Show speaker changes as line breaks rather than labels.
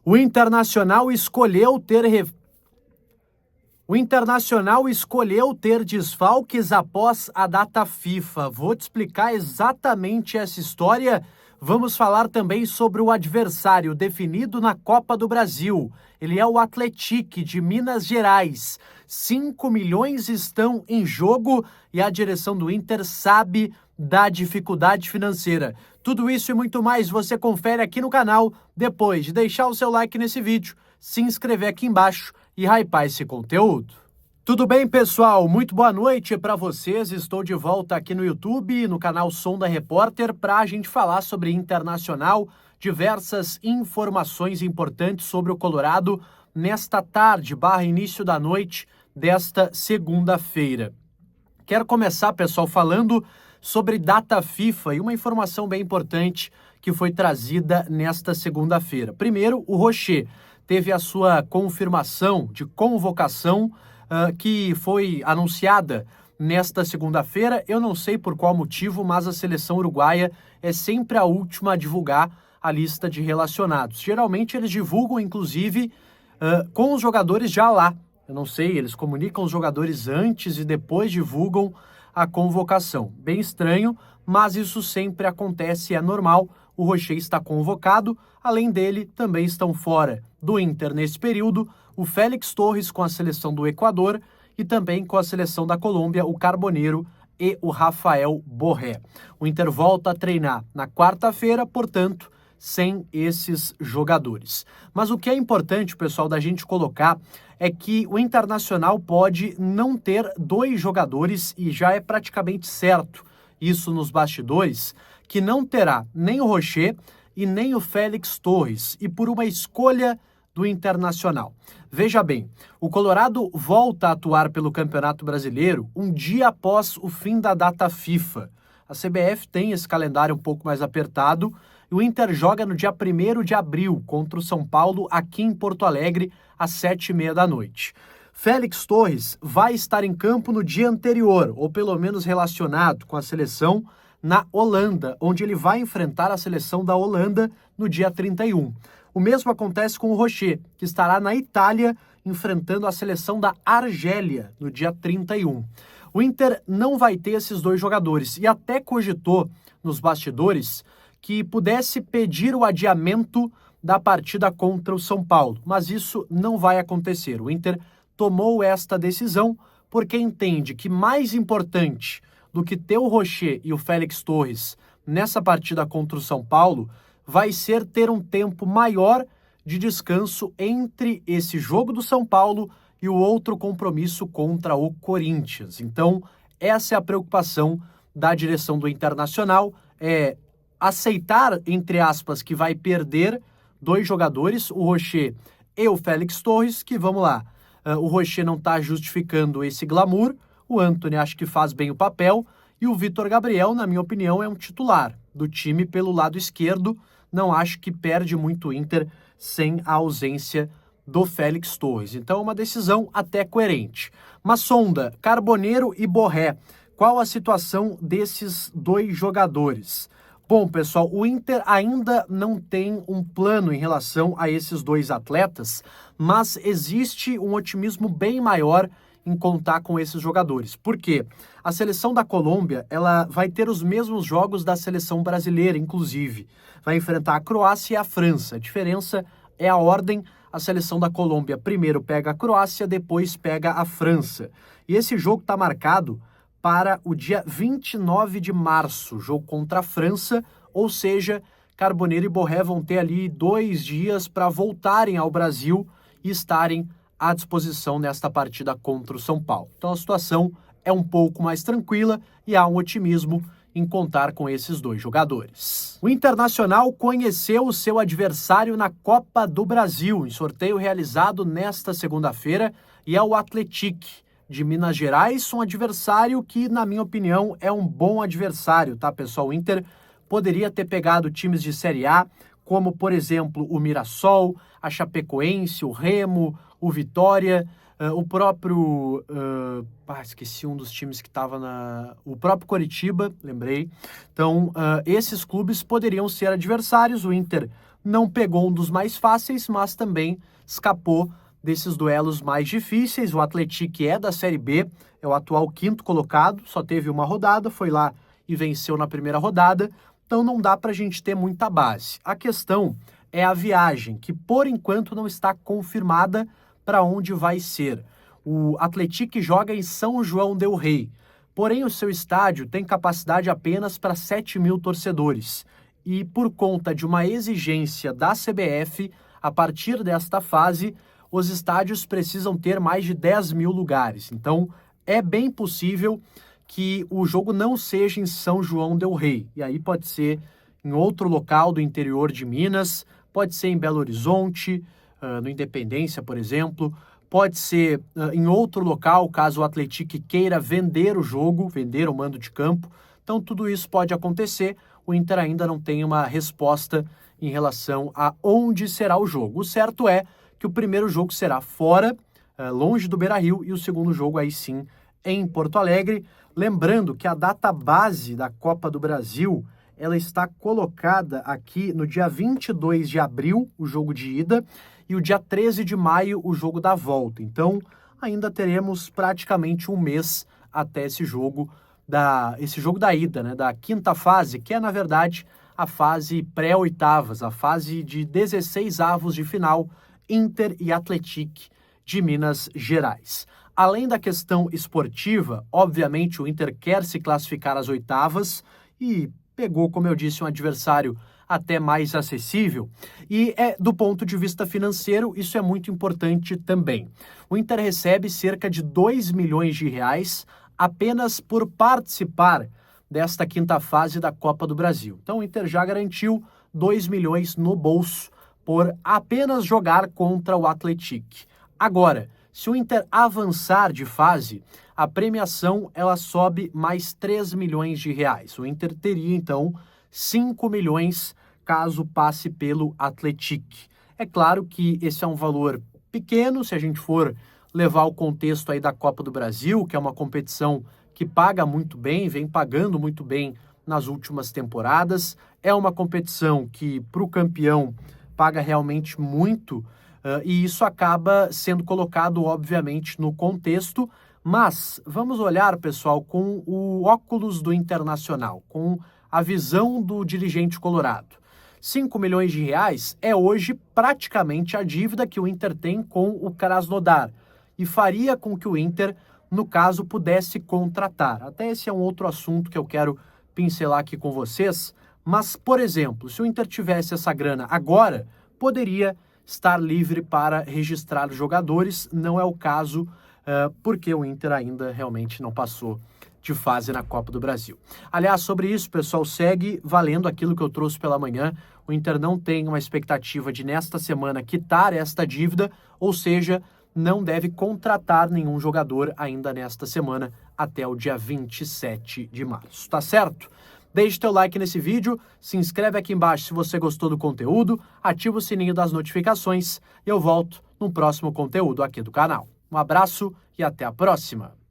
O Internacional escolheu ter desfalques após a data FIFA. Vou te explicar exatamente essa história. Vamos falar também sobre o adversário definido na Copa do Brasil. Ele é o Atlético de Minas Gerais. 5 milhões estão em jogo e a direção do Inter sabe da dificuldade financeira. Tudo isso e muito mais você confere aqui no canal, depois de deixar o seu like nesse vídeo, se inscrever aqui embaixo e hypar esse conteúdo. Tudo bem, pessoal? Muito boa noite para vocês. Estou de volta aqui no YouTube, no canal Sonda Repórter, para a gente falar sobre Internacional, diversas informações importantes sobre o Colorado nesta tarde, início da noite desta segunda-feira. Quero começar, pessoal, falando sobre data FIFA e uma informação bem importante que foi trazida nesta segunda-feira. Primeiro, o Rocher teve a sua confirmação de convocação que foi anunciada nesta segunda-feira. Eu não sei por qual motivo, mas a seleção uruguaia é sempre a última a divulgar a lista de relacionados. Geralmente eles divulgam, inclusive, com os jogadores já lá. Eu não sei, eles comunicam os jogadores antes e depois divulgam a convocação. Bem estranho, mas isso sempre acontece, é normal. O Rocher está convocado, além dele também estão fora do Inter nesse período o Félix Torres com a seleção do Equador e também com a seleção da Colômbia, o Carboneiro e o Rafael Borré. O Inter volta a treinar na quarta-feira, portanto, sem esses jogadores. Mas o que é importante, pessoal, da gente colocar é que o Internacional pode não ter 2 jogadores e já é praticamente certo isso nos bastidores, que não terá nem o Rocher e nem o Félix Torres, e por uma escolha do Internacional. Veja bem, o Colorado volta a atuar pelo Campeonato Brasileiro um dia após o fim da data FIFA. A CBF tem esse calendário um pouco mais apertado e o Inter joga no dia 1º de abril contra o São Paulo aqui em Porto Alegre às 7h30 da noite. Félix Torres vai estar em campo no dia anterior, ou pelo menos relacionado com a seleção na Holanda, onde ele vai enfrentar a seleção da Holanda no dia 31. O mesmo acontece com o Rocher, que estará na Itália enfrentando a seleção da Argélia no dia 31. O Inter não vai ter esses 2 jogadores e até cogitou nos bastidores que pudesse pedir o adiamento da partida contra o São Paulo, mas isso não vai acontecer. O Inter tomou esta decisão porque entende que mais importante do que ter o Rocher e o Félix Torres nessa partida contra o São Paulo vai ser ter um tempo maior de descanso entre esse jogo do São Paulo e o outro compromisso contra o Corinthians. Então, essa é a preocupação da direção do Internacional, é aceitar, entre aspas, que vai perder 2 jogadores, o Rocher e o Félix Torres, que, vamos lá, o Rocher não está justificando esse glamour, o Antony acho que faz bem o papel, e o Vitor Gabriel, na minha opinião, é um titular do time pelo lado esquerdo. Não acho que perde muito o Inter sem a ausência do Félix Torres. Então é uma decisão até coerente. Mas Sonda, Carboneiro e Borré, qual a situação desses 2 jogadores? Bom, pessoal, o Inter ainda não tem um plano em relação a esses 2 atletas, mas existe um otimismo bem maior em contar com esses jogadores. Por quê? A seleção da Colômbia, ela vai ter os mesmos jogos da seleção brasileira, inclusive. Vai enfrentar a Croácia e a França. A diferença é a ordem. A seleção da Colômbia primeiro pega a Croácia, depois pega a França. E esse jogo está marcado para o dia 29 de março, jogo contra a França, ou seja, Carboneiro e Borré vão ter ali 2 dias para voltarem ao Brasil e estarem à disposição nesta partida contra o São Paulo. Então a situação é um pouco mais tranquila e há um otimismo em contar com esses 2 jogadores. O Internacional conheceu o seu adversário na Copa do Brasil, em sorteio realizado nesta segunda-feira, e é o Atlético de Minas Gerais, um adversário que, na minha opinião, é um bom adversário, tá, pessoal? O Inter poderia ter pegado times de Série A, como, por exemplo, o Mirassol, a Chapecoense, o Remo, o Vitória, o próprio... esqueci um dos times que estava na... O próprio Coritiba, lembrei. Então, esses clubes poderiam ser adversários. O Inter não pegou um dos mais fáceis, mas também escapou desses duelos mais difíceis. O Atlético é da Série B, é o atual quinto colocado, só teve uma rodada, foi lá e venceu na primeira rodada, então não dá para a gente ter muita base. A questão é a viagem, que por enquanto não está confirmada para onde vai ser. O Atlético joga em São João del Rei, porém o seu estádio tem capacidade apenas para 7 mil torcedores. E por conta de uma exigência da CBF, a partir desta fase, os estádios precisam ter mais de 10 mil lugares. Então, é bem possível que o jogo não seja em São João del Rei. E aí pode ser em outro local do interior de Minas, pode ser em Belo Horizonte, no Independência, por exemplo, pode ser em outro local, caso o Atlético queira vender o jogo, vender o mando de campo. Então, tudo isso pode acontecer. O Inter ainda não tem uma resposta em relação a onde será o jogo. O certo é que o primeiro jogo será fora, longe do Beira-Rio, e o segundo jogo aí sim em Porto Alegre. Lembrando que a data base da Copa do Brasil, ela está colocada aqui no dia 22 de abril, o jogo de ida, e o dia 13 de maio, o jogo da volta. Então, ainda teremos praticamente um mês até esse jogo da ida, né, da quinta fase, que é, na verdade, a fase pré-oitavas, a fase de 16 avos de final, Inter e Atlético de Minas Gerais. Além da questão esportiva, obviamente o Inter quer se classificar às oitavas e pegou, como eu disse, um adversário até mais acessível. E do ponto de vista financeiro, isso é muito importante também. O Inter recebe cerca de 2 milhões de reais apenas por participar desta quinta fase da Copa do Brasil. Então o Inter já garantiu 2 milhões no bolso por apenas jogar contra o Atlético. Agora, se o Inter avançar de fase, a premiação ela sobe mais 3 milhões de reais. O Inter teria, então, 5 milhões caso passe pelo Atlético. É claro que esse é um valor pequeno, se a gente for levar o contexto aí da Copa do Brasil, que é uma competição que paga muito bem, vem pagando muito bem nas últimas temporadas. É uma competição que, para o campeão, paga realmente muito, e isso acaba sendo colocado, obviamente, no contexto. Mas vamos olhar, pessoal, com o óculos do Internacional, com a visão do dirigente colorado. 5 milhões de reais é hoje praticamente a dívida que o Inter tem com o Krasnodar e faria com que o Inter, no caso, pudesse contratar. Até esse é um outro assunto que eu quero pincelar aqui com vocês, mas, por exemplo, se o Inter tivesse essa grana agora, poderia estar livre para registrar jogadores. Não é o caso, porque o Inter ainda realmente não passou de fase na Copa do Brasil. Aliás, sobre isso, pessoal, segue valendo aquilo que eu trouxe pela manhã. O Inter não tem uma expectativa de, nesta semana, quitar esta dívida, ou seja, não deve contratar nenhum jogador ainda nesta semana, até o dia 27 de março. Tá certo? Deixe teu like nesse vídeo, se inscreve aqui embaixo se você gostou do conteúdo, ativa o sininho das notificações e eu volto no próximo conteúdo aqui do canal. Um abraço e até a próxima!